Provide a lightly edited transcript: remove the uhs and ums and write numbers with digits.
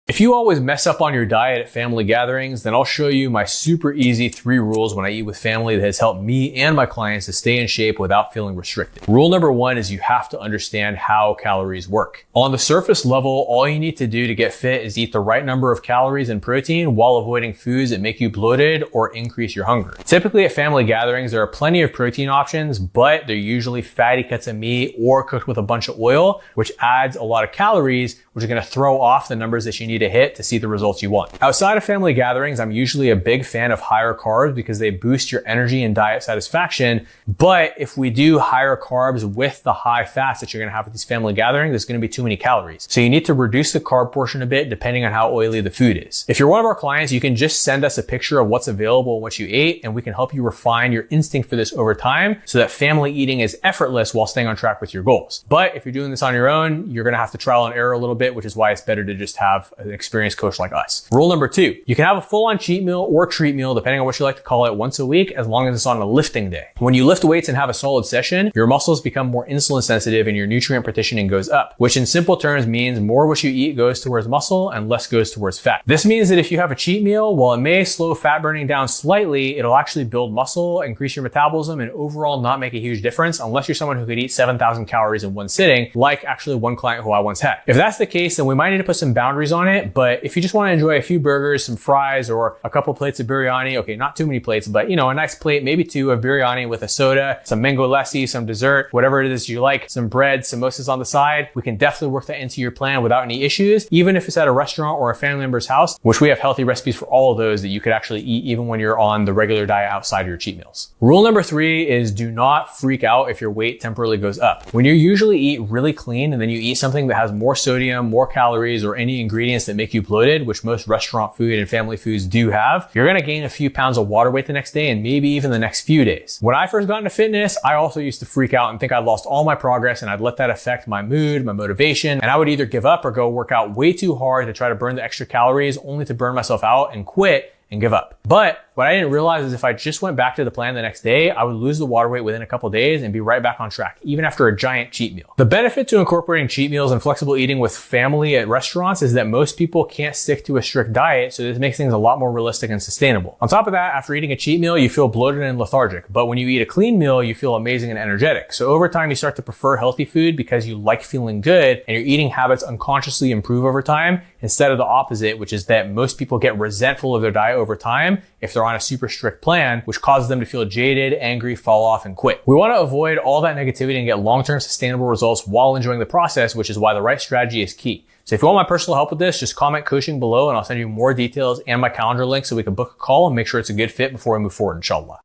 If you always mess up on your diet at family gatherings, then I'll show you my super easy 3 rules when I eat with family that has helped me and my clients to stay in shape without feeling restricted. Rule number 1 is you have to understand how calories work. On the surface level, all you need to do to get fit is eat the right number of calories and protein while avoiding foods that make you bloated or increase your hunger. Typically at family gatherings, there are plenty of protein options, but they're usually fatty cuts of meat or cooked with a bunch of oil, which adds a lot of calories, which are going to throw off the numbers that you need to hit to see the results you want. Outside of family gatherings, I'm usually a big fan of higher carbs because they boost your energy and diet satisfaction. But if we do higher carbs with the high fats that you're going to have at these family gatherings, there's going to be too many calories. So you need to reduce the carb portion a bit depending on how oily the food is. If you're one of our clients, you can just send us a picture of what's available and what you ate, and we can help you refine your instinct for this over time so that family eating is effortless while staying on track with your goals. But if you're doing this on your own, you're going to have to trial and error a little bit, which is why it's better to just have an experienced coach like us. Rule number 2, you can have a full-on cheat meal or treat meal, depending on what you like to call it, once a week, as long as it's on a lifting day. When you lift weights and have a solid session, your muscles become more insulin sensitive and your nutrient partitioning goes up, which in simple terms means more of what you eat goes towards muscle and less goes towards fat. This means that if you have a cheat meal, while it may slow fat burning down slightly, it'll actually build muscle, increase your metabolism, and overall not make a huge difference unless you're someone who could eat 7,000 calories in one sitting, like actually one client who I once had. If that's the case, then we might need to put some boundaries on it, but if you just want to enjoy a few burgers, some fries, or a couple plates of biryani, okay, not too many plates, but a nice plate, maybe 2 of biryani with a soda, some mango lassi, some dessert, whatever it is you like, some bread, samosas on the side, we can definitely work that into your plan without any issues, even if it's at a restaurant or a family member's house, which we have healthy recipes for all of those that you could actually eat even when you're on the regular diet outside of your cheat meals. Rule number 3 is do not freak out if your weight temporarily goes up. When you usually eat really clean and then you eat something that has more sodium, more calories, or any ingredients that make you bloated, which most restaurant food and family foods do have, you're gonna gain a few pounds of water weight the next day and maybe even the next few days. When I first got into fitness, I also used to freak out and think I'd lost all my progress, and I'd let that affect my mood, my motivation, and I would either give up or go work out way too hard to try to burn the extra calories only to burn myself out and quit and give up. But what I didn't realize is if I just went back to the plan the next day, I would lose the water weight within a couple days and be right back on track, even after a giant cheat meal. The benefit to incorporating cheat meals and flexible eating with family at restaurants is that most people can't stick to a strict diet, so this makes things a lot more realistic and sustainable. On top of that, after eating a cheat meal, you feel bloated and lethargic, but when you eat a clean meal, you feel amazing and energetic. So over time, you start to prefer healthy food because you like feeling good, and your eating habits unconsciously improve over time, instead of the opposite, which is that most people get resentful of their diet over time if they're on a super strict plan, which causes them to feel jaded, angry, fall off, and quit. We want to avoid all that negativity and get long-term sustainable results while enjoying the process, which is why the right strategy is key. So if you want my personal help with this, just comment coaching below and I'll send you more details and my calendar link so we can book a call and make sure it's a good fit before we move forward, inshallah.